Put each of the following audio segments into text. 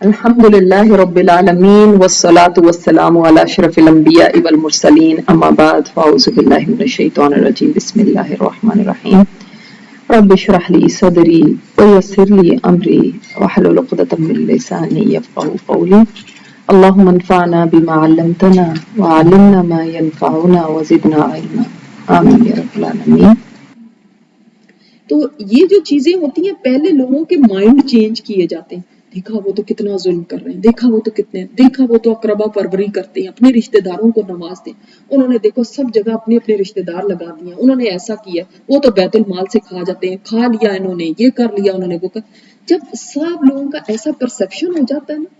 الحمدللہ رب العالمین والصلاة والسلام علی اشرف الانبیاء والمرسلین اما بعد فاعوذ باللہ من الشیطان الرجیم بسم اللہ الرحمن الرحیم رب اشرح لی صدری ویسر لی امری واحلل عقدۃ من لسانی یفقهوا قولی اللہم انفعنا بما علمتنا وعلمنا ما ينفعنا وزدنا علما آمین یا رب العالمین۔ تو یہ جو چیزیں ہوتی ہیں پہلے لوگوں کے مائنڈ چینج کیے جاتے ہیں، دیکھا وہ تو کتنا ظلم کر رہے ہیں، دیکھا وہ تو اقربا پروری کرتے ہیں، اپنے رشتہ داروں کو نوازتے ہیں، انہوں نے دیکھو سب جگہ اپنے اپنے رشتہ دار لگا دیا، انہوں نے ایسا کیا، وہ تو بیت المال سے کھا جاتے ہیں، کھا لیا انہوں نے، یہ کر لیا انہوں نے، وہ کر۔ جب سب لوگوں کا ایسا پرسپشن ہو جاتا ہے نا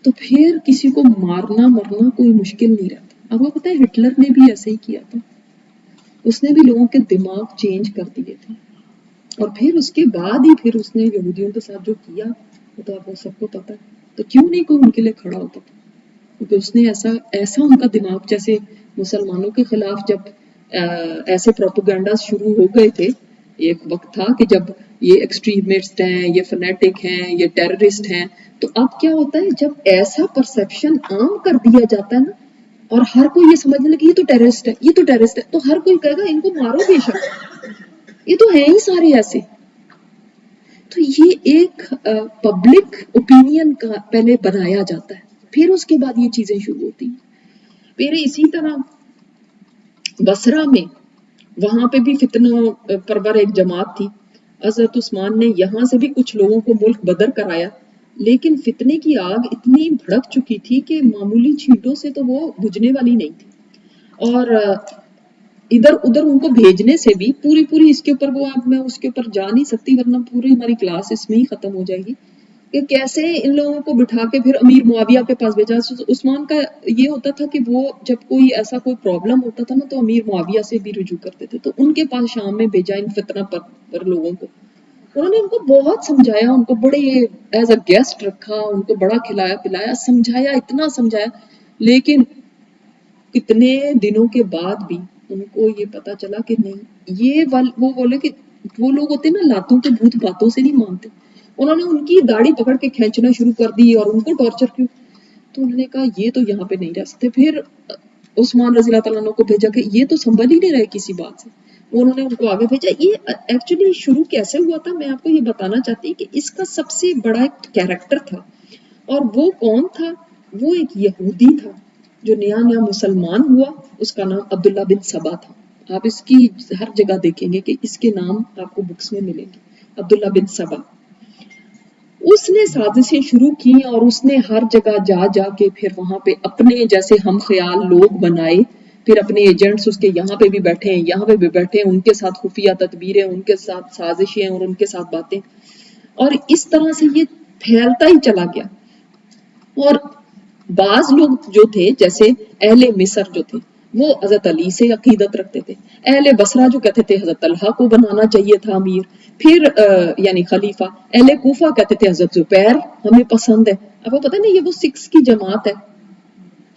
تو پھر کسی کو مارنا مرنا کوئی مشکل نہیں رہتا۔ اب وہ پتہ ہے ہٹلر نے بھی ایسے ہی کیا تھا، اس نے بھی لوگوں کے دماغ چینج کر دیے تھے، اور پھر اس کے بعد ہی پھر اس نے یہودیوں کے ساتھ جو کیا وہ تو آپ کو سب کو پتا ہے۔ تو کیوں نہیں کوئی ان کے لیے کھڑا ہوتا تھا؟ کیونکہ اس نے ایسا ان کا دماغ، جیسے مسلمانوں کے خلاف جب ایسے پروپیگنڈا شروع ہو گئے تھے، ایک وقت تھا کہ جب یہ ایکسٹریمسٹ ہیں، یہ فنیٹک ہیں، یہ ٹیررسٹ ہیں، تو اب کیا ہوتا ہے جب ایسا پرسپشن عام کر دیا جاتا ہے نا، اور ہر کوئی یہ سمجھنے لگے یہ تو ٹیررسٹ ہے، یہ تو ٹیررسٹ ہے، تو ہر کوئی کہے گا ان کو مارو بے شک، یہ تو ہیں ہی سارے ایسے۔ تو یہ ایک پبلک اوپینین کا پہلے بنایا جاتا ہے، پھر اس کے بعد یہ چیزیں شروع ہوتی ہیں۔ پھر اسی طرح بصرہ میں وہاں پہ بھی فتنہ پرور ایک جماعت تھی، حضرت عثمان نے یہاں سے بھی کچھ لوگوں کو ملک بدر کرایا، لیکن فتنے کی آگ اتنی بھڑک چکی تھی کہ معمولی چھینٹوں سے تو وہ بجھنے والی نہیں تھی، اور ادھر ادھر ان کو بھیجنے سے بھی پوری اس کے اوپر وہ اب میں اس کے اوپر جا نہیں سکتی ورنہ پوری ہماری کلاس اس میں ہی ختم ہو جائے گی کہ کیسے ان لوگوں کو بٹھا کے پھر امیر معاویہ کے پاس بھیجا۔ عثمان کا یہ ہوتا تھا کہ وہ جب کوئی ایسا کوئی پرابلم ہوتا تھا نا تو امیر معاویہ سے بھی رجوع کرتے تھے، تو ان کے پاس شام میں بھیجا ان فتنہ پر لوگوں کو۔ انہوں نے ان کو بہت سمجھایا، ان کو بڑے ایز اے گیسٹ رکھا، ان کو بڑا کھلایا پلایا، سمجھایا، اتنا سمجھایا، لیکن کتنے دنوں کے بعد بھی ان کو یہ پتا چلا کہ نہیں، یہ وہ بولے کہ وہ لوگ ہوتے نا لاتوں کے بھوت باتوں سے نہیں مانتے، انہوں نے ان کی داڑھی پکڑ کے کھینچنا شروع کر دی اور ان کو ٹارچر کیوں، تو انہوں نے کہا یہ تو یہاں پہ نہیں رہ سکتے۔ پھر عثمان رضی اللہ تعالیٰ عنہ کو بھیجا کہ یہ تو سنبھل ہی نہیں رہے کسی بات سے، انہوں نے ان کو آگے بھیجا۔ یہ ایکچولی شروع کیسے ہوا تھا میں آپ کو یہ بتانا چاہتی ہوں کہ اس کا سب سے بڑا ایک کیریکٹر تھا، اور وہ کون تھا؟ وہ ایک یہودی تھا جو نیا مسلمان ہوا، اس کا نام عبداللہ بن سبا تھا۔ آپ اس کی ہر جگہ دیکھیں گے کہ اس کے نام آپ کو بکس میں ملیں گے، عبداللہ بن سبا۔ اس نے سازشیں شروع کی اور اس نے ہر جگہ جا کے پھر وہاں پہ اپنے جیسے ہم خیال لوگ بنائے، پھر اپنے ایجنٹس اس کے یہاں پہ بھی بیٹھے ہیں، یہاں پہ بھی بیٹھے ہیں، ان کے ساتھ خفیہ تدبیریں، ان کے ساتھ سازشیں اور ان کے ساتھ باتیں، اور اس طرح سے یہ پھیلتا ہی چلا گیا۔ اور بعض لوگ جو تھے جیسے اہل مصر جو تھے وہ حضرت علی سے عقیدت رکھتے تھے، اہل بصرہ جو کہتے تھے حضرت طلحہ کو بنانا چاہیے تھا امیر، پھر یعنی خلیفہ، اہل کوفہ کہتے تھے حضرت زبیر ہمیں پسند ہے۔ اب وہ پتہ نہیں یہ وہ 6 کی جماعت ہے،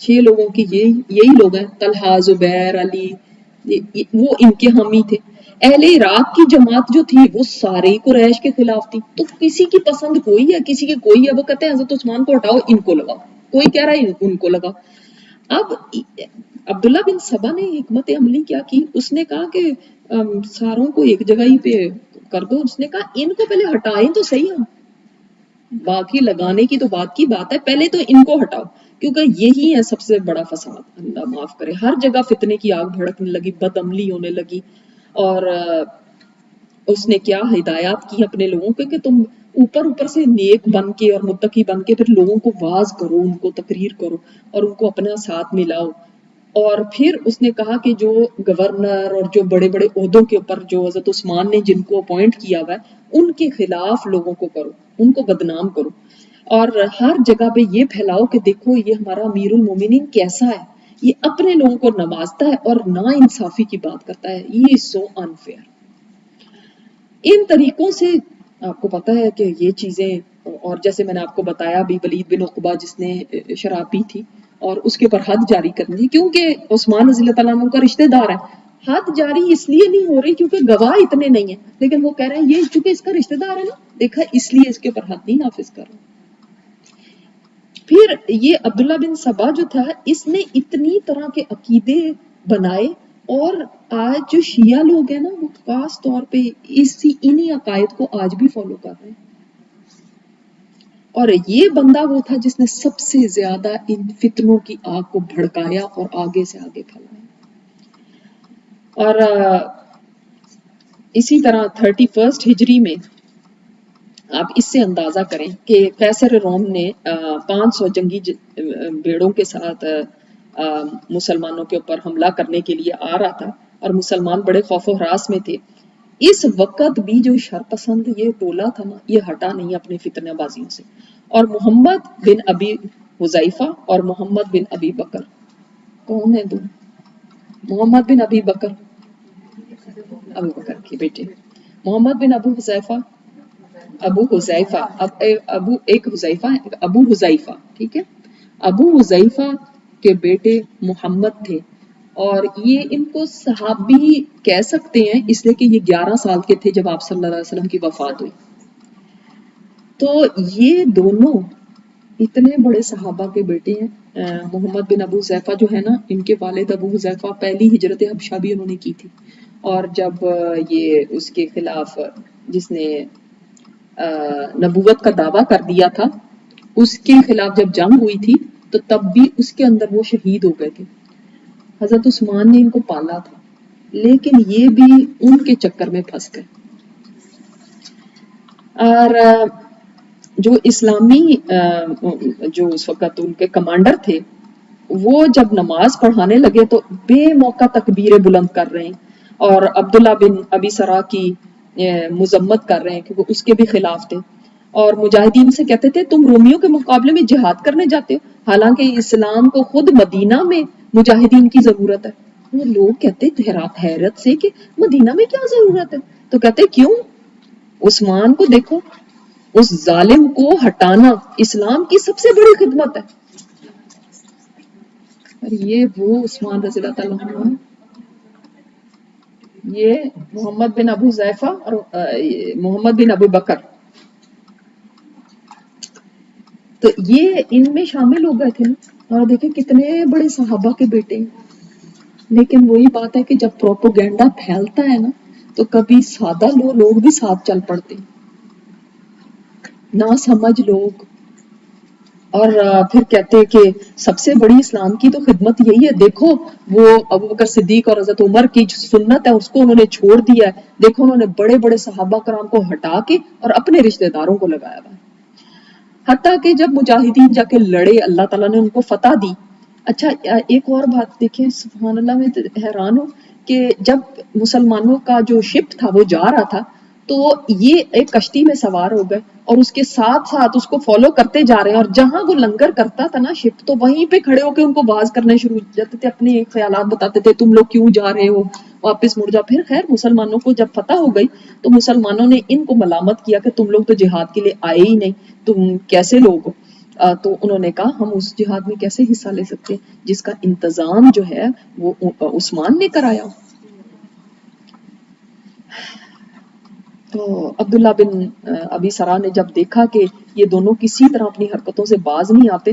6 لوگوں کی، یہی لوگ ہیں، طلحہ، زبیر، علی، وہ ان کے حامی تھے۔ اہل عراق کی جماعت جو تھی وہ سارے قریش کے خلاف تھی، تو کسی کی پسند کوئی ہے، کسی کی کوئی ہے، وہ کہتے ہیں حضرت عثمان کو ہٹاؤ ان کو لگاؤ، کوئی کہہ رہا ہے ان کو لگاؤ۔ اب عبداللہ بن سبا نے حکمت عملی کیا کی، اس نے کہا کہ ساروں کو ایک جگہ ہی پہ کر دو، اس نے کہا ان کو پہلے ہٹائیں تو صحیح، ہم باقی لگانے کی تو بات کی بات ہے، پہلے تو ان کو ہٹاؤ، کیونکہ یہی ہے سب سے بڑا فساد، اللہ معاف کرے، ہر جگہ فتنے کی آگ بھڑکنے لگی، بد عملی ہونے لگی، اور اس نے کیا ہدایات کی اپنے لوگوں پہ کہ تم اوپر سے نیک بن کے اور متقی بن کے پھر لوگوں کو واعظ کرو، ان کو تقریر کرو اور ان کو اپنا ساتھ ملاؤ۔ اور پھر اس نے کہا کہ جو گورنر اور جو بڑے بڑے عہدوں کے اوپر جو حضرت عثمان نے جن کو اپوائنٹ کیا ہوا ہے ان کے خلاف لوگوں کو کرو، ان کو بدنام کرو، اور ہر جگہ پہ یہ پھیلاؤ کہ دیکھو یہ ہمارا امیر المومنین کیسا ہے، یہ اپنے لوگوں کو نوازتا ہے اور نا انصافی کی بات کرتا ہے، یہ سو انفیئر۔ ان طریقوں سے آپ کو پتا ہے کہ یہ چیزیں، اور جیسے میں نے آپ کو بتایا بھی ولید بن عقبہ جس نے شراب پی تھی اور اس کے اوپر حد جاری کرنی، کیونکہ عثمان رضی اللہ تعالیٰ عنہ کا رشتہ دار ہے، حد جاری اس لیے نہیں ہو رہی کیونکہ گواہ اتنے نہیں ہیں، لیکن وہ کہہ رہے ہیں یہ چونکہ اس کا رشتہ دار ہے نا، دیکھا اس لیے اس کے اوپر حد نہیں نافذ کر رہا۔ پھر یہ عبداللہ بن سبا جو تھا اس نے اتنی طرح کے عقیدے بنائے، اور آج جو شیعہ لوگ ہیں نا وہ خاص طور پہ انہی عقائد کو آج بھی فالو کر رہے ہیں. اور یہ بندہ وہ تھا جس نے سب سے زیادہ ان فتنوں کی آگ کو بھڑکایا اور آگے سے آگے پھیلایا. اور اسی طرح 31 ہجری میں آپ اس سے اندازہ کریں کہ قیصر روم نے 500 جنگی بیڑوں کے ساتھ مسلمانوں کے اوپر حملہ کرنے کے لیے آ رہا تھا، اور مسلمان بڑے خوف و ہراس میں تھے. اس وقت بھی جو شرپسند یہ ٹولہ تھا نا، یہ ہٹا نہیں اپنے فتنہ بازیوں سے. اور محمد بن ابی حذیفہ اور محمد بن ابی بکر، کون ہیں دو؟ محمد بن ابی بکر، ابو بکر کے بیٹے، محمد بن ابو حذیفہ، ابو حذیفہ، ایک حذیفہ، ابو حذیفہ، ٹھیک ہے، ابو حذیفہ کے بیٹے محمد تھے. اور یہ ان کو صحابی کہہ سکتے ہیں اس لیے کہ یہ 11 سال کے تھے جب آپ صلی اللہ علیہ وسلم کی وفات ہوئی. تو یہ دونوں اتنے بڑے صحابہ کے بیٹے ہیں. محمد بن ابو حذیفہ جو ہے نا، ان کے والد ابو حذیفہ پہلی ہجرت حبشہ بھی انہوں نے کی تھی. اور جب یہ اس کے خلاف جس نے نبوت کا دعویٰ کر دیا تھا، اس کے خلاف جب جنگ ہوئی تھی تو تب بھی اس کے اندر وہ شہید ہو گئے تھے. حضرت عثمان نے ان کو پالا تھا، لیکن یہ بھی ان کے چکر میں پھنس گئے. اور جو اسلامی جو اس وقت ان کے کمانڈر تھے، وہ جب نماز پڑھانے لگے تو بے موقع تکبیریں بلند کر رہے ہیں، اور عبداللہ بن ابی سرا کی مذمت کر رہے ہیں کہ وہ اس کے بھی خلاف تھے. اور مجاہدین سے کہتے تھے تم رومیوں کے مقابلے میں جہاد کرنے جاتے ہو، حالانکہ اسلام کو خود مدینہ میں مجاہدین کی ضرورت ہے. وہ لوگ کہتے حیرت سے کہ مدینہ میں کیا ضرورت ہے؟ تو کہتے کیوں؟ عثمان کو دیکھو، اس ظالم کو ہٹانا اسلام کی سب سے بڑی خدمت ہے. اور یہ وہ عثمان رضی اللہ تعالیٰ عنہ، یہ محمد بن ابو حذیفہ اور محمد بن ابو بکر، تو یہ ان میں شامل ہو گئے تھے نا. اور دیکھیں کتنے بڑے صحابہ کے بیٹے ہیں. لیکن وہی بات ہے کہ جب پروپوگینڈا پھیلتا ہے نا تو کبھی سادہ لوگ بھی ساتھ چل پڑتے ہیں، نہ سمجھ لوگ. اور پھر کہتے کہ سب سے بڑی اسلام کی تو خدمت یہی ہے، دیکھو وہ ابو بکر صدیق اور حضرت عمر کی جو سنت ہے اس کو انہوں نے چھوڑ دیا ہے، دیکھو انہوں نے بڑے بڑے صحابہ کرام کو ہٹا کے اور اپنے رشتہ داروں کو لگایا ہوا ہے. حتیٰ کہ جب مجاہدین جا کے لڑے، اللہ تعالیٰ نے ان کو فتح دی. اچھا ایک اور بات دیکھیں، سبحان اللہ، میں حیران ہوں کہ جب مسلمانوں کا جو شپ تھا وہ جا رہا تھا تو یہ ایک کشتی میں سوار ہو گئے اور اس کے ساتھ ساتھ اس کو فالو کرتے جا رہے ہیں، اور جہاں وہ لنگر کرتا تھا نا شپ، تو وہیں پہ کھڑے ہو کے ان کو باز کرنے شروع ہو جاتے تھے، اپنے خیالات بتاتے تھے، تم لوگ کیوں جا رہے ہو، واپس مڑ جاؤ. پھر خیر مسلمانوں کو جب فتح ہو گئی تو مسلمانوں نے ان کو ملامت کیا کہ تم لوگ تو جہاد کے لیے آئے ہی نہیں، تم کیسے لوگ ہو. تو انہوں نے کہا ہم اس جہاد میں کیسے حصہ لے سکتے ہیں جس کا انتظام جو ہے وہ عثمان نے کرایا. تو عبداللہ بن ابی سرا نے جب دیکھا کہ یہ دونوں کسی طرح اپنی حرکتوں سے باز نہیں آتے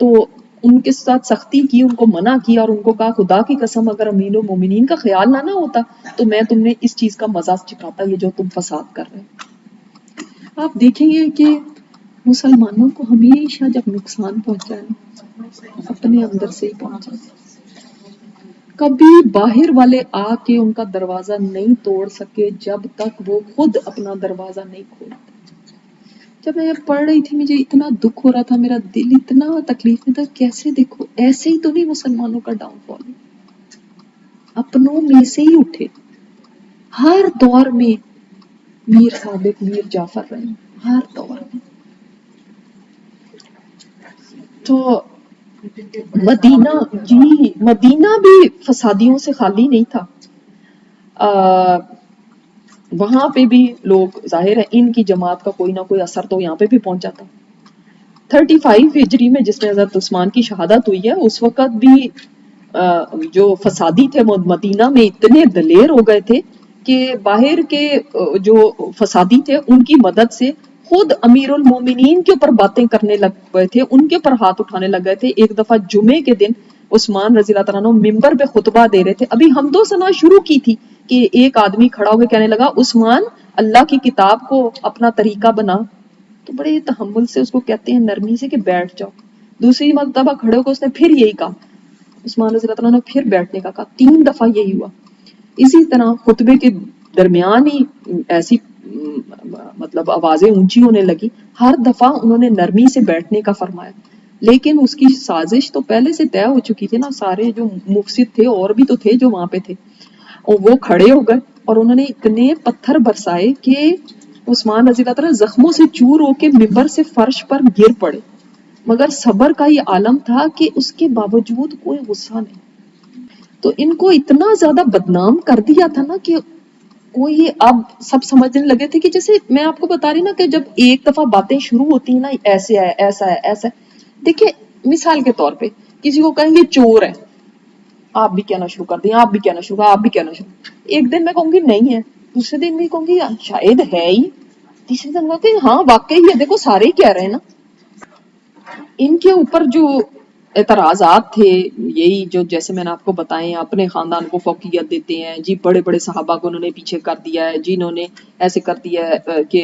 تو ان کے ساتھ سختی کی، ان کو منع کیا اور ان کو کہا خدا کی قسم اگر امین المومنین کا خیال نہ ہوتا تو میں تم نے اس چیز کا مزہ چکھاتا یہ جو تم فساد کر رہے ہیں. آپ دیکھیں گے کہ مسلمانوں کو ہمیشہ جب نقصان پہنچا ہے اپنے اندر سے ہی پہنچا ہے. کبھی باہر والے آ کے ان کا دروازہ نہیں توڑ سکے جب تک وہ خود اپنا دروازہ نہیں کھولتے. جب میں یہ پڑھ رہی تھی مجھے اتنا دکھ ہو رہا تھا، میرا دل اتنا تکلیف میں تھا، کیسے دیکھو ایسے ہی تو نہیں مسلمانوں کا ڈاؤن فال، اپنوں میں سے ہی اٹھے. ہر دور میں میر ثابت، میر جعفر رہے، ہر دور میں. تو مدینہ، جی مدینہ بھی فسادیوں سے خالی نہیں تھا. وہاں پہ بھی لوگ، ظاہر ہے ان کی جماعت کا کوئی نہ کوئی اثر تو یہاں پہ بھی پہنچا تھا. 35 ہجری میں جس میں حضرت عثمان کی شہادت ہوئی ہے اس وقت بھی جو فسادی تھے مدینہ میں اتنے دلیر ہو گئے تھے کہ باہر کے جو فسادی تھے ان کی مدد سے خود امیر المومنین کے اوپر باتیں کرنے لگ گئے تھے، ان کے اوپر ہاتھ اٹھانے لگ گئے تھے۔ ایک دفعہ جمعے کے دن عثمان رضی اللہ تعالیٰ عنہ ممبر پہ خطبہ دے رہے تھے، ابھی حمد و ثنا شروع کی تھی کہ ایک آدمی کھڑا ہو کے کہنے لگا عثمان اللہ کی کتاب کو اپنا طریقہ بنا، تو بڑے تحمل سے اس کو کہتے ہیں نرمی سے کہ بیٹھ جاؤ۔ دوسری مرتبہ کھڑے ہو کے اس نے پھر یہی کہا، عثمان رضی اللہ تعالیٰ نے پھر بیٹھنے کا کہا، 3 دفعہ یہی ہوا۔ اسی طرح خطبے کے درمیان ہی ایسی مطلب آوازیں اونچی ہونے لگی، ہر دفعہ انہوں نے نرمی سے بیٹھنے کا فرمایا، لیکن اس کی سازش تو پہلے سے طے ہو چکی تھی نا، سارے جو مفسد تھے اور بھی تو تھے جو وہاں پہ تھے، اور وہ کھڑے ہو گئے اور انہوں نے اتنے پتھر برسائے کہ عثمان رضی اللہ تعالیٰ زخموں سے چور ہو کے ممبر سے فرش پر گر پڑے، مگر صبر کا یہ عالم تھا کہ اس کے باوجود کوئی غصہ نہیں۔ تو ان کو اتنا زیادہ بدنام کر دیا تھا نا کہ کوئی اب سب سمجھنے لگے تھے کہ جیسے میں آپ کو بتا رہی نا کہ جب ایک دفعہ باتیں شروع ہوتی ہیں نا ایسے ہے ایسا ہے ایسا ہے، دیکھیں مثال کے طور پہ کسی کو کہیں گے چور ہے، آپ بھی کہنا شروع کر دیں، آپ بھی کہنا شروع، آپ بھی کہنا شروع، ایک دن میں کہوں گی نہیں ہے، دوسرے دن بھی کہوں گی شاید ہے ہی، تیسرے دن میں کہوں گی ہاں واقعی ہے، دیکھو سارے ہی کہہ رہے ہیں نا۔ ان کے اوپر جو اعتراضات تھے یہی جو جیسے میں نے آپ کو بتائے، اپنے خاندان کو فوقیت دیتے ہیں جی، بڑے بڑے صحابہ کو انہوں نے پیچھے کر دیا ہے جی، انہوں نے ایسے کر دیا ہے کہ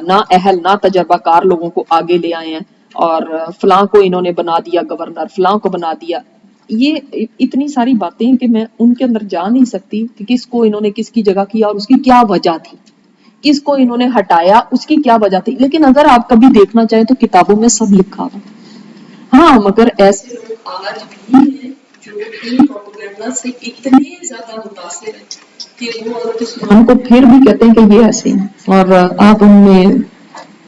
نہ اہل نہ تجربہ کار لوگوں کو آگے لے آئے ہیں، اور فلاں کو انہوں نے بنا دیا گورنر، فلاں کو بنا دیا۔ یہ اتنی ساری باتیں ہیں کہ میں ان کے اندر جا نہیں سکتی کہ کس کو انہوں نے کس کی جگہ کیا اور اس کی کیا وجہ تھی، کس کو انہوں نے ہٹایا اس کی کیا وجہ تھی، لیکن اگر آپ کبھی دیکھنا چاہیں تو کتابوں میں سب لکھا ہوا۔ ہاں مگر ایسے لوگ آج بھی ہیں جو ان پروپیگنڈا سے اتنے زیادہ متاثر ہیں کہ وہ حضرت عثمان کو پھر بھی کہتے ہیں کہ یہ ایسے ہیں، اور آپ ان میں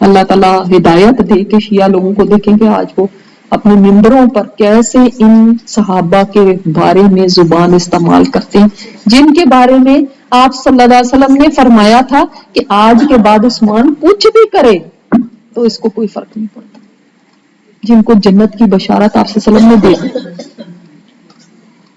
اللہ تعالیٰ ہدایت دے کہ شیعہ لوگوں کو دیکھیں کہ آج وہ اپنے ممبروں پر کیسے ان صحابہ کے بارے میں زبان استعمال کرتے ہیں جن کے بارے میں آپ صلی اللہ علیہ وسلم نے فرمایا تھا کہ آج کے بعد عثمان کچھ بھی کرے تو اس کو کوئی فرق نہیں پڑتا، جن کو جنت کی بشارت آپ صلی اللہ علیہ وسلم نے دی،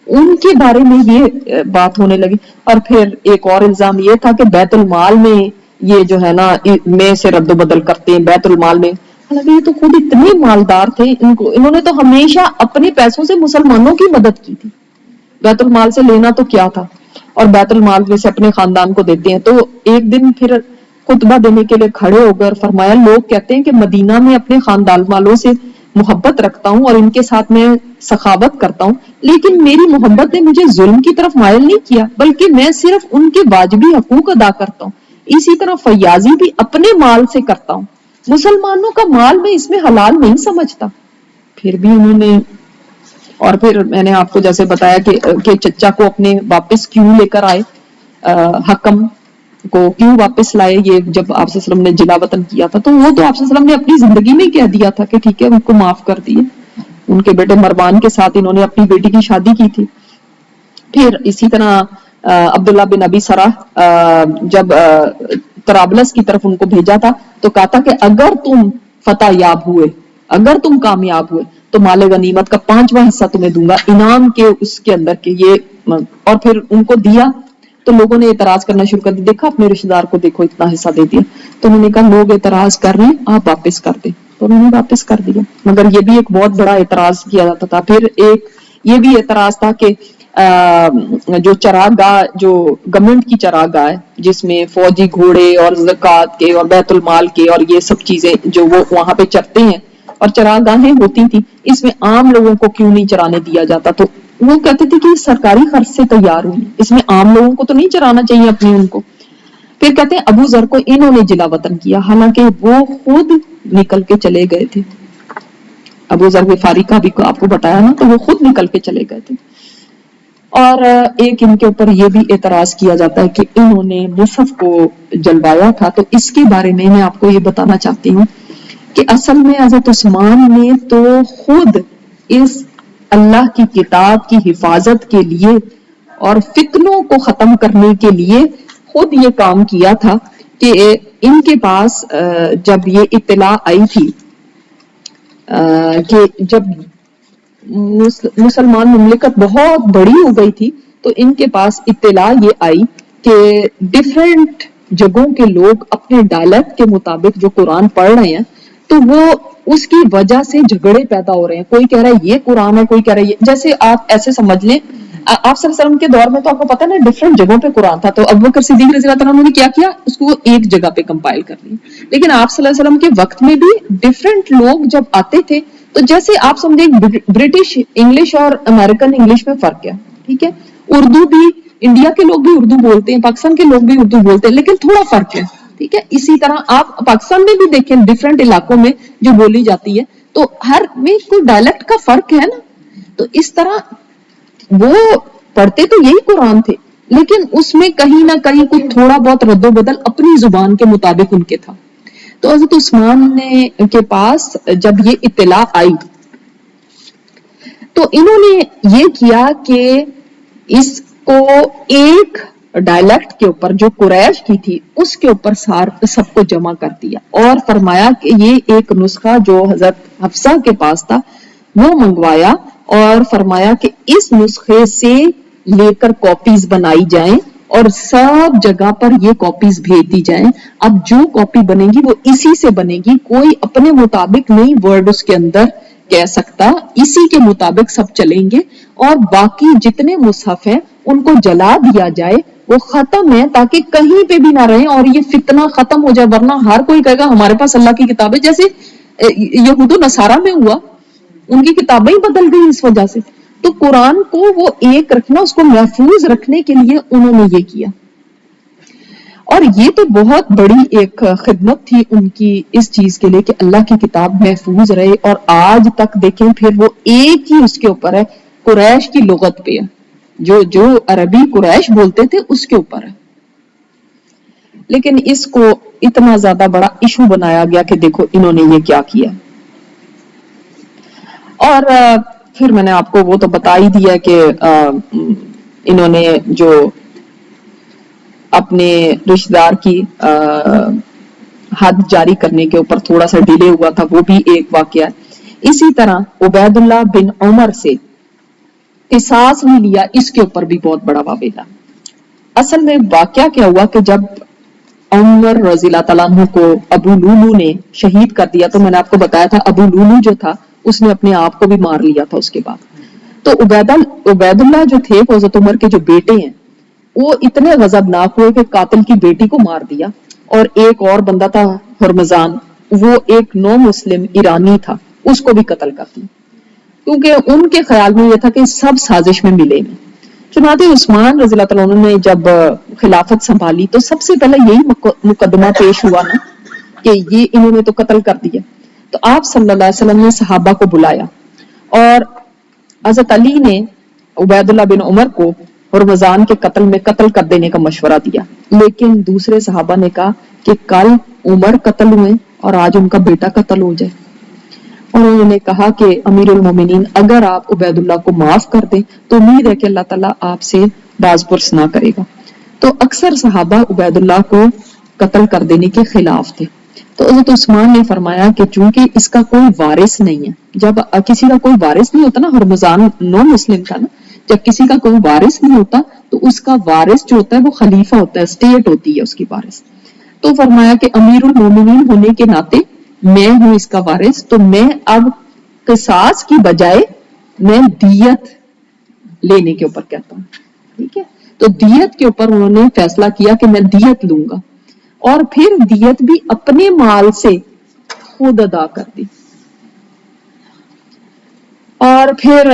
ان کے بارے میں یہ بات ہونے لگی۔ اور پھر ایک اور الزام یہ تھا کہ بیت المال میں یہ جو ہے نا میں سے رد و بدل کرتے ہیں بیت المال میں، حالانکہ یہ تو خود اتنے مالدار تھے، انہوں نے تو ہمیشہ اپنے پیسوں سے مسلمانوں کی مدد کی تھی، بیت المال سے لینا تو کیا تھا، اور بیت المال میں سے اپنے خاندان کو دیتے ہیں۔ تو ایک دن پھر خطبہ دینے کے لیے کھڑے ہو کر فرمایا لوگ کہتے ہیں کہ مدینہ میں اپنے خاندان والوں سے محبت رکھتا ہوں اور ان کے ساتھ میں سخاوت کرتا ہوں، لیکن میری محبت نے مجھے ظلم کی طرف مائل نہیں کیا، بلکہ میں صرف ان کے واجبی حقوق ادا کرتا ہوں، اسی طرح فیاضی بھی اپنے مال سے کرتا ہوں، مسلمانوں کا مال میں اس میں حلال نہیں سمجھتا۔ پھر بھی انہوں نے، اور پھر میں نے آپ کو جیسے بتایا کہ چچا کو اپنے واپس کیوں لے کر آئے، حکم کو کیوں واپس لائے، یہ جب آپ صلی اللہ علیہ وسلم نے جلا وطن کیا تھا تو وہ تو آپ صلی اللہ علیہ وسلم نے اپنی زندگی میں کہہ دیا تھا کہ ٹھیک ہے ان کو معاف کر دیے، ان کے بیٹے مروان کے ساتھ انہوں نے اپنی بیٹی کی شادی کی تھی۔ پھر اسی طرح عبداللہ بن ابی سرح جب طرابلس کی طرف ان کو بھیجا تھا تو کہا تھا کہ اگر تم فتح یاب ہوئے، اگر تم کامیاب ہوئے تو مال غنیمت کا 5واں حصہ تمہیں دوں گا انعام کے اس کے اندر کے یہ، اور پھر ان کو دیا تو لوگوں نے اعتراض کرنا شروع کر دیا، دیکھا اپنے رشتہ دار کو دیکھو اتنا حصہ دے دیا، تو انہوں نے کہا لوگ اعتراض کر رہے ہیں آپ واپس کر دیں، تو انہوں نے واپس کر دیا، مگر یہ بھی ایک بہت بڑا اعتراض کیا جاتا تھا۔ پھر ایک یہ بھی اعتراض تھا کہ جو چراغ گاہ جو گورنمنٹ کی چراغ گاہ ہے جس میں فوجی گھوڑے اور زکوٰۃ کے اور بیت المال کے اور یہ سب چیزیں جو وہ وہاں پہ چرتے ہیں اور چراغ گاہیں ہوتی تھی، اس میں عام لوگوں کو کیوں نہیں چرانے دیا جاتا، تو وہ کہتے تھے کہ سرکاری خرچ سے تیار ہوئی، اس میں عام لوگوں کو تو نہیں چرانا چاہیے اپنی ان کو۔ پھر کہتے ہیں ابو ذر کو انہوں نے جلا وطن کیا، حالانکہ وہ خود نکل کے چلے گئے تھے، ابو ذر غفاری کا بھی آپ کو بتایا نا، تو وہ خود نکل کے چلے گئے تھے۔ اور ایک ان کے اوپر یہ بھی اعتراض کیا جاتا ہے کہ انہوں نے مصحف کو جلوایا تھا، تو اس کے بارے میں میں آپ کو یہ بتانا چاہتی ہوں کہ اصل میں حضرت عثمان نے تو خود اس اللہ کی کتاب کی حفاظت کے لیے اور فتنوں کو ختم کرنے کے لیے خود یہ کام کیا تھا کہ ان کے پاس جب یہ اطلاع آئی تھی کہ جب مسلمان مملکت بہت بڑی ہو گئی تھی تو ان کے پاس اطلاع یہ آئی کہ ڈفرینٹ جگہوں کے لوگ اپنے ڈائلیکٹ کے مطابق جو قرآن پڑھ رہے ہیں تو وہ اس کی وجہ سے جھگڑے پیدا ہو رہے ہیں. کوئی کہہ رہا ہے یہ قرآن ہے, کوئی کہہ رہا ہے یہ. جیسے آپ ایسے سمجھ لیں آپ صلی اللہ علیہ وسلم کے دور میں تو آپ کو پتا نا ڈفرینٹ جگہوں پہ قرآن تھا, تو ابوبکر صدیق رضی اللہ عنہ نے کیا کیا, اس کو ایک جگہ پہ کمپائل کر لیا. لیکن آپ صلی اللہ علیہ وسلم کے وقت میں بھی ڈفرینٹ لوگ جب آتے تھے تو جیسے آپ سمجھیں برٹش انگلش اور امریکن انگلش میں فرق ہے, ٹھیک ہے, اردو بھی انڈیا کے لوگ بھی اردو بولتے ہیں, پاکستان کے لوگ بھی اردو بولتے ہیں, لیکن تھوڑا فرق ہے, ٹھیک ہے. اسی طرح آپ پاکستان میں بھی دیکھیں ڈفرینٹ علاقوں میں جو بولی جاتی ہے تو ہر میں کوئی ڈائلیکٹ کا فرق ہے نا. تو اس طرح وہ پڑھتے تو یہی قرآن تھے, لیکن اس میں کہیں نہ کہیں کچھ تھوڑا بہت رد و بدل اپنی زبان کے مطابق ان کے تھا. تو حضرت عثمان نے کے پاس جب یہ اطلاع آئی تو انہوں نے یہ کیا کہ اس کو ایک ڈائلیکٹ کے اوپر جو قریش کی تھی اس کے اوپر سب کو جمع کر دیا, اور فرمایا کہ یہ ایک نسخہ جو حضرت حفصہ کے پاس تھا وہ منگوایا, اور فرمایا کہ اس نسخے سے لے کر کاپیز بنائی جائیں اور سب جگہ پر یہ کاپیز بھیج دی جائیں. اب جو کاپی بنے گی وہ اسی سے بنے گی, کوئی اپنے مطابق نہیں ورڈ اس کے اندر کہہ سکتا, اسی کے مطابق سب چلیں گے. اور باقی جتنے مصحف ہیں ان کو جلا دیا جائے, وہ ختم ہے تاکہ کہیں پہ بھی نہ رہیں اور یہ فتنہ ختم ہو جائے, ورنہ ہر کوئی کہے گا ہمارے پاس اللہ کی کتاب ہے, جیسے یہود و نصارہ میں ہوا, ان کی کتابیں ہی بدل گئی اس وجہ سے. تو قرآن کو وہ ایک رکھنا, اس کو محفوظ رکھنے کے لیے انہوں نے یہ کیا, اور یہ تو بہت بڑی ایک خدمت تھی ان کی اس چیز کے لیے کہ اللہ کی کتاب محفوظ رہے. اور آج تک دیکھیں پھر وہ ایک ہی اس کے اوپر ہے, قریش کی لغت پہ ہے, جو عربی قریش بولتے تھے اس کے اوپر ہے. لیکن اس کو اتنا زیادہ بڑا ایشو بنایا گیا کہ دیکھو انہوں نے یہ کیا کیا. اور پھر میں نے آپ کو وہ تو بتا ہی دیا کہ انہوں نے جو اپنے رشتہ دار کی حد جاری کرنے کے اوپر تھوڑا سا ڈیلے ہوا تھا, وہ بھی ایک واقعہ ہے. اسی طرح عبید اللہ بن عمر سے قصاص نہیں لیا, اس کے اوپر بھی بہت بڑا واقعہ. اصل میں واقعہ کیا ہوا کہ جب عمر رضی اللہ تعالیٰ عنہ کو ابو لولو نے شہید کر دیا, تو میں نے آپ کو بتایا تھا ابو لولو جو تھا اس نے اپنے آپ کو بھی مار لیا تھا اس کے بعد. تو عبید اللہ جو تھے حضرت عمر کے جو بیٹے ہیں وہ اتنے غضبناک ہوئے کہ قاتل کی بیٹی کو مار دیا, اور ایک اور بندہ تھا ہرمزان, وہ ایک نو مسلم ایرانی تھا, اس کو بھی قتل کر دیا, کیونکہ ان کے خیال میں یہ تھا کہ سب سازش میں ملے ہیں. چنانچہ عثمان رضی اللہ تعالیٰ عنہ نے جب خلافت سنبھالی تو سب سے پہلے یہی مقدمہ پیش ہوا نا کہ یہ انہوں نے تو قتل کر دیا. تو آپ صلی اللہ علیہ وسلم نے صحابہ کو بلایا اور حضرت علی نے عبید اللہ بن عمر کو ہرمزان کے قتل میں قتل کر دینے کا مشورہ دیا. لیکن دوسرے صحابہ نے کہا کہ کل عمر قتل ہوئے اور آج ان کا بیٹا قتل ہو جائے, اور انہوں نے کہا کہ امیر المومنین اگر آپ عبید اللہ کو معاف کر دیں تو امید ہے کہ اللہ تعالیٰ آپ سے باز پرس نہ کرے گا. تو اکثر صحابہ عبید اللہ کو قتل کر دینے کے خلاف تھے. تو حضرت عثمان نے فرمایا کہ چونکہ اس کا کوئی وارث نہیں ہے, جب کسی کا کوئی وارث نہیں ہوتا نا, ہرمزان نو مسلم تھا نا, جب کسی کا کوئی وارث نہیں ہوتا تو اس کا وارث جو ہوتا ہے وہ خلیفہ ہوتا ہے, اسٹیٹ ہوتی ہے اس کی وارث. تو فرمایا کہ امیر المومنین ہونے کے ناطے میں ہوں اس کا وارث, تو میں اب قصاص کی بجائے میں دیت لینے کے اوپر کہتا ہوں, ٹھیک ہے. تو دیت کے اوپر انہوں نے فیصلہ کیا کہ میں دیت لوں گا, اور پھر دیت بھی اپنے مال سے خود ادا کر دی. اور پھر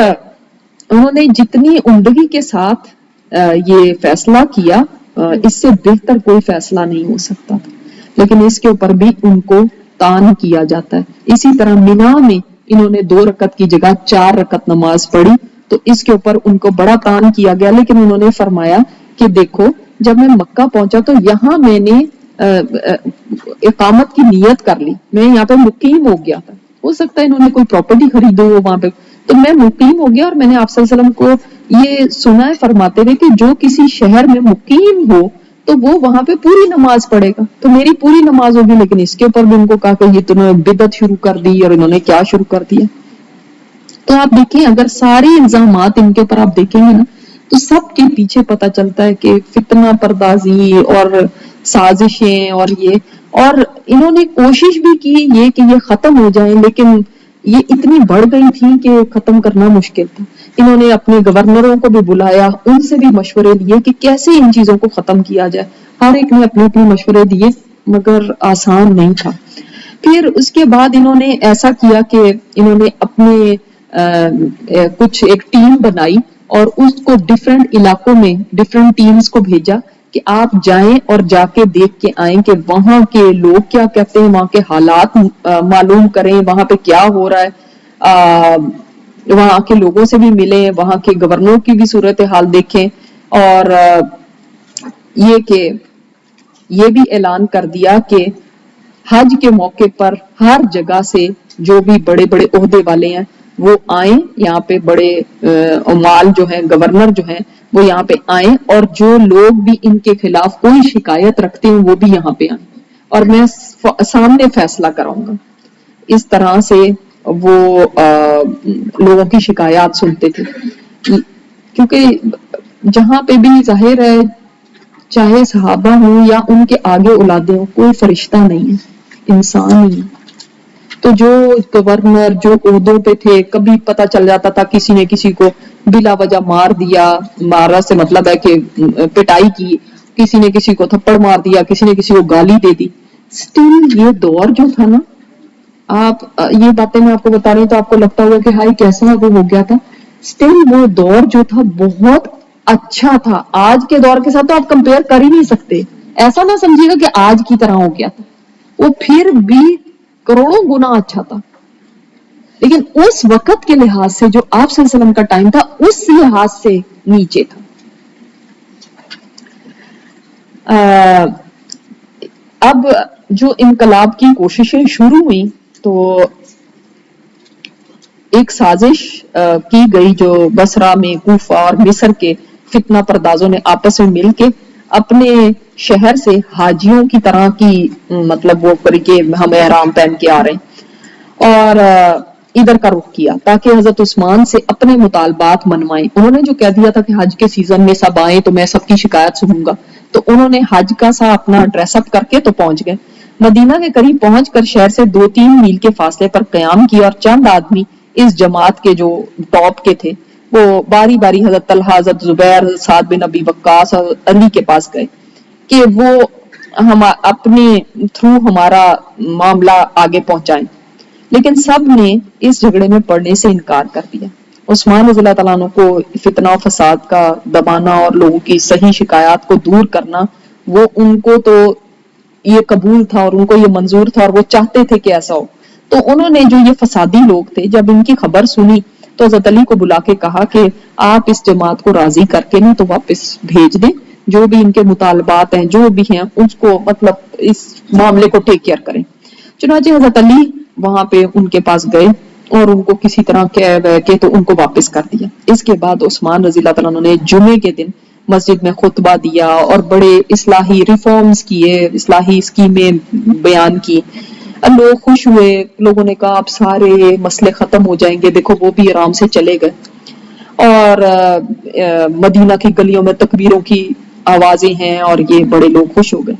انہوں نے جتنی عمدگی کے ساتھ یہ فیصلہ کیا, اس سے بہتر کوئی فیصلہ نہیں ہو سکتا تھا, لیکن اس کے اوپر بھی ان کو تان کیا جاتا ہے. اسی طرح مینا میں انہوں نے 2 رکعت کی جگہ 4 رکعت نماز پڑھی, تو اس کے اوپر ان کو بڑا تان کیا گیا. لیکن انہوں نے فرمایا کہ دیکھو جب میں مکہ پہنچا تو یہاں میں نے اقامت کی نیت کر لی, میں یہاں پہ مقیم ہو گیا تھا, ہو سکتا ہے انہوں نے کوئی پراپرٹی خریدی ہو وہاں پہ, تو میں مقیم ہو گیا. اور میں نے آپ صلی اللہ علیہ وسلم کو یہ سنا ہے فرماتے ہوئے کہ جو کسی شہر میں مقیم ہو تو وہ وہاں پہ پوری نماز پڑھے گا, تو میری پوری نماز ہوگی. لیکن اس کے اوپر بھی ان کو کہا کہ یہ تمہیں بدعت شروع کر دی, اور انہوں نے کیا شروع کر دیا. تو آپ دیکھیں اگر سارے الزامات ان کے اوپر آپ دیکھیں گے نا تو سب کے پیچھے پتہ چلتا ہے کہ فتنہ پردازی اور سازشیں اور انہوں نے کوشش بھی کی یہ کہ یہ ختم ہو جائیں، لیکن یہ اتنی بڑھ گئی تھی کہ ختم کرنا مشکل تھا۔ انہوں نے اپنے گورنروں کو بھی بلایا، ان سے بھی مشورے لیے کہ کیسے ان چیزوں کو ختم کیا جائے، ہر ایک نے اپنے اپنے مشورے دیے، مگر آسان نہیں تھا۔ پھر اس کے بعد انہوں نے ایسا کیا کہ انہوں نے اپنے کچھ ایک ٹیم بنائی اور اس کو ڈفرینٹ علاقوں میں ڈفرینٹ ٹیمز کو بھیجا کہ آپ جائیں اور جا کے دیکھ کے آئیں کہ وہاں کے لوگ کیا کہتے ہیں، وہاں کے حالات معلوم کریں، وہاں پہ کیا ہو رہا ہے، وہاں کے لوگوں سے بھی ملیں، وہاں کے گورنروں کی بھی صورتحال دیکھیں، اور یہ بھی اعلان کر دیا کہ حج کے موقع پر ہر جگہ سے جو بھی بڑے بڑے عہدے والے ہیں وہ آئیں، یہاں پہ بڑے عمال جو ہیں، گورنر جو ہیں وہ یہاں پہ آئیں، اور جو لوگ بھی ان کے خلاف کوئی شکایت رکھتے ہیں وہ بھی یہاں پہ آئیں، اور میں سامنے فیصلہ کراؤں گا۔ اس طرح سے وہ لوگوں کی شکایات سنتے تھے، کیونکہ جہاں پہ بھی ظاہر ہے چاہے صحابہ ہوں یا ان کے آگے اولادیں ہوں، کوئی فرشتہ نہیں ہے، انسان ہی ہے۔ تو جو گورنر جو عہدوں پہ تھے، کبھی پتہ چل جاتا تھا کسی نے کسی کو بلا وجہ مار دیا، مارا سے مطلب ہے کہ پٹائی کی، کسی نے کسی کو تھپڑ مار دیا، کسی نے کسی کو گالی دے دی۔ سٹل یہ دور جو تھا نا، آپ یہ باتیں میں آپ کو بتا رہی ہوں تو آپ کو لگتا ہوگا کہ ہائی کیسا وہ ہو گیا تھا، سٹل وہ دور جو تھا بہت اچھا تھا۔ آج کے دور کے ساتھ تو آپ کمپیئر کر ہی نہیں سکتے، ایسا نہ سمجھیے گا کہ آج کی طرح ہو گیا تھا، وہ پھر بھی کروڑوں گنا اچھا تھا، لیکن اس وقت کے لحاظ سے جو آپ صلی اللہ علیہ وسلم کا ٹائم تھا اس لحاظ سے نیچے تھا۔ اب جو انقلاب کی کوششیں شروع ہوئی تو ایک سازش کی گئی جو بصرہ میں، کوفہ اور مصر کے فتنہ پردازوں نے آپس میں مل کے اپنے شہر سے حاجیوں کی طرح کی مطلب وہ کر کے ہم احرام پہن کے آ رہے ہیں، اور ادھر کا رخ کیا تاکہ حضرت عثمان سے اپنے مطالبات منوائیں۔ انہوں نے جو کہہ دیا تھا کہ حج کے سیزن میں سب آئیں تو میں سب کی شکایت سنوں گا، تو انہوں نے حج کا سا اپنا ڈریس اپ کر کے تو پہنچ گئے۔ مدینہ کے قریب پہنچ کر شہر سے 2-3 میل کے فاصلے پر قیام کیا، اور چند آدمی اس جماعت کے جو ٹاپ کے تھے وہ باری باری حضرت طلحہ، حضرت زبیر، سعد بن ابی وقاص اور علی کے پاس گئے کہ وہ ہم اپنے تھرو ہمارا معاملہ آگے پہنچائیں، لیکن سب نے اس جھگڑے میں پڑنے سے انکار کر دیا۔ عثمان رضی اللہ تعالیٰ عنہ کو فتنہ و فساد کا دبانا اور لوگوں کی صحیح شکایات کو دور کرنا، وہ ان کو تو یہ قبول تھا اور ان کو یہ منظور تھا اور وہ چاہتے تھے کہ ایسا ہو۔ تو انہوں نے جو یہ فسادی لوگ تھے جب ان کی خبر سنی تو حضرت علی کو بلا کے کہا کہ آپ اس جماعت کو راضی کر کے نا تو واپس بھیج دیں، جو بھی ان کے مطالبات ہیں جو بھی ہیں اس کو مطلب اس معاملے کو ٹیک کیئر کریں۔ چنانچہ حضرت علی وہاں پہ ان کے پاس گئے اور ان کو کسی طرح کہہ کے تو ان کو واپس کر دیا۔ اس کے بعد عثمان رضی اللہ تعالیٰ عنہ نے جمعے کے دن مسجد میں خطبہ دیا اور بڑے اصلاحی ریفارمز کیے، اصلاحی اسکیمیں بیان کی، لوگ خوش ہوئے، لوگوں نے کہا اب سارے مسئلے ختم ہو جائیں گے، دیکھو وہ بھی آرام سے چلے گئے، اور مدینہ کی گلیوں میں تکبیروں کی آوازیں ہیں اور یہ بڑے لوگ خوش ہو گئے۔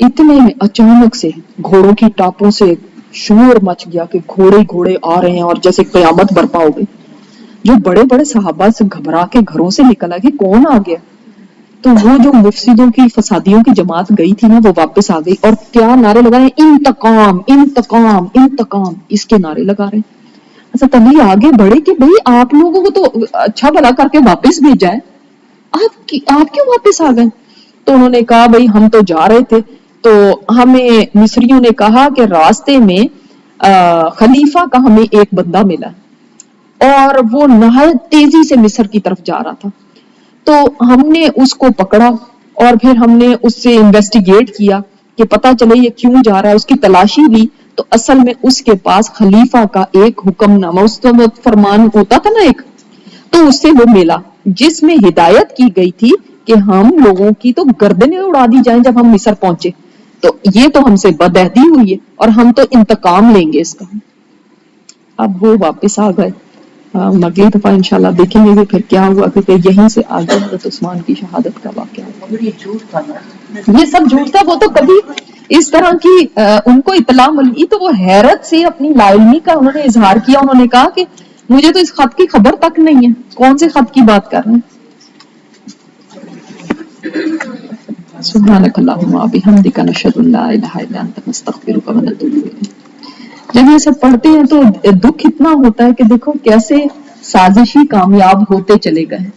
اتنے میں اچانک سے گھوڑوں کی ٹاپوں سے شور مچ گیا کہ گھوڑے گھوڑے آ رہے ہیں اور جیسے قیامت برپا ہو گئی۔ جو بڑے بڑے صحابہ سے گھبرا کے گھروں سے نکل آئے کہ کون آ گیا، تو وہ جو مفسدوں کی فسادیوں کی جماعت گئی تھی نا وہ واپس آ گئی، اور کیا نعرے لگا رہے ہیں، انتقام انتقام انتقام، اس کے نعرے لگا رہے ہیں۔ حضرت علی آگے بڑھے کہ بھئی آپ لوگوں کو تو اچھا بھلا کر کے واپس بھیجا ہے، آپ کیوں واپس آ گئے؟ تو انہوں نے کہا بھئی ہم تو جا رہے تھے تو ہمیں مصریوں نے کہا کہ راستے میں خلیفہ کا ہمیں ایک بندہ ملا اور وہ نہایت تیزی سے مصر کی طرف جا رہا تھا، تو ہم نے اس کو پکڑا اور پھر ہم نے اس سے انویسٹیگیٹ کیا کہ پتہ چلے یہ کیوں جا رہا ہے، اس کی تلاشی لی تو اصل میں اس کے پاس خلیفہ کا ایک حکم نامہ، اس کا فرمان ہوتا تھا نا ایک، تو اس سے وہ ملا جس میں ہدایت کی گئی تھی کہ ہم لوگوں کی تو گردنیں اڑا دی جائیں جب ہم مصر پہنچے، تو یہ تو ہم سے بدعہدی ہوئی ہے اور ہم تو انتقام لیں گے اس کا۔ اب وہ واپس آ گئے۔ اگلی دفعہ انشاءاللہ دیکھیں گے پھر کیا ہوا، کیونکہ یہیں سے آگے حضرت عثمان کی شہادت کا واقعہ۔ مگر یہ جھوٹ تھا نا، یہ سب جھوٹ تھا. وہ تو کبھی اس طرح کی ان کو اطلاع ملی تو وہ حیرت سے اپنی لا علمی کا انہوں نے اظہار کیا. انہوں نے کہا کہ مجھے تو اس خط کی خبر تک نہیں ہے. کون سے خط کی بات کر رہے ہیں؟ سبحانک اللہم وبحمدک نشہد ان لا الہ الا انت نستغفرک ونتوب الیک. جب یہ سب پڑھتے ہیں تو دکھ اتنا ہوتا ہے کہ دیکھو کیسے سازشی کامیاب ہوتے چلے گئے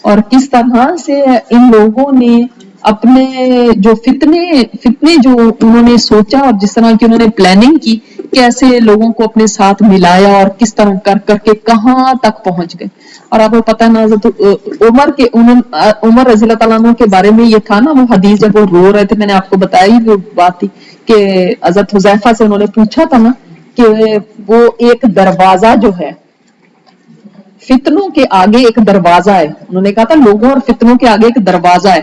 اور کس طرح سے ان لوگوں نے اپنے جو فتنے جو انہوں نے سوچا اور جس طرح کی انہوں نے پلاننگ کی کیسے لوگوں کو اپنے ساتھ ملایا اور کس طرح کر کے کہاں تک پہنچ گئے. اور آپ کو پتہ ہے نا عمر رضی اللہ تعالیٰ عنہ کے بارے میں یہ تھا نا وہ حدیث جب وہ رو رہے تھے. میں نے آپ کو بتائی وہ بات تھی کہ حضرت حذیفہ سے انہوں نے پوچھا تھا نا کہ وہ ایک دروازہ جو ہے فتنوں کے آگے ایک دروازہ ہے. انہوں نے کہا تھا لوگوں اور فتنوں کے آگے ایک دروازہ ہے.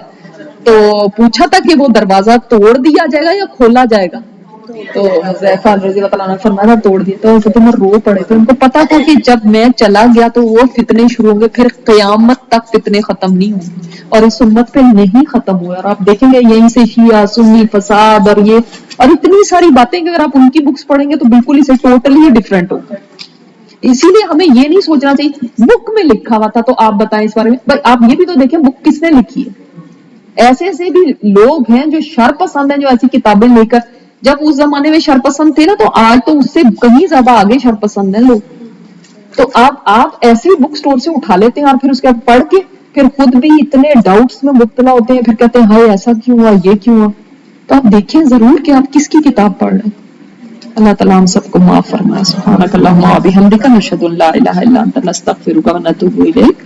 تو پوچھا تھا کہ وہ دروازہ توڑ دیا جائے گا یا کھولا جائے گا. تو حذیفہ رضی اللہ تعالیٰ عنہ فرمایا توڑ دیا. تو فتنہ رو پڑے تھے. ان کو پتا تھا کہ جب میں چلا گیا تو وہ فتنے شروع ہوں گے پھر قیامت تک فتنے ختم نہیں ہوں گے اور اس امت پہ نہیں ختم ہوئے. اور آپ دیکھیں گے یہیں سے شیعہ سنی فساد اور یہ اور اتنی ساری باتیں کہ اگر آپ ان کی بکس پڑھیں گے تو بالکل اسے ٹوٹلی ڈفرینٹ ہوگا. اسی لیے ہمیں یہ نہیں سوچنا چاہیے بک میں لکھا ہوا تھا تو آپ بتائیں اس بارے میں. بھائی آپ یہ بھی تو دیکھیں بک کس نے لکھی ہے. ایسے ایسے بھی لوگ ہیں جو شر پسند ہیں جو ایسی کتابیں لے کر جب اس زمانے میں شر پسند تھے نا تو آج تو اس سے کہیں زیادہ آگے شر پسند ہیں لوگ. تو آپ ایسی بک سٹور سے اٹھا لیتے ہیں اور پھر اس کے بعد پڑھ کے پھر خود بھی اتنے ڈاؤٹس میں مبتلا ہوتے ہیں پھر کہتے ہیں ہائے ایسا کیوں ہوا یہ کیوں ہوا. تو آپ دیکھیں ضرور کہ آپ کس کی کتاب پڑھ رہے ہیں. اللہ تعالیٰ ہم سب کو معاف فرمائے. سبحانک اللہم وبحمدک نشہد ان لا الہ الا انت نستغفرک ونتوب الیک.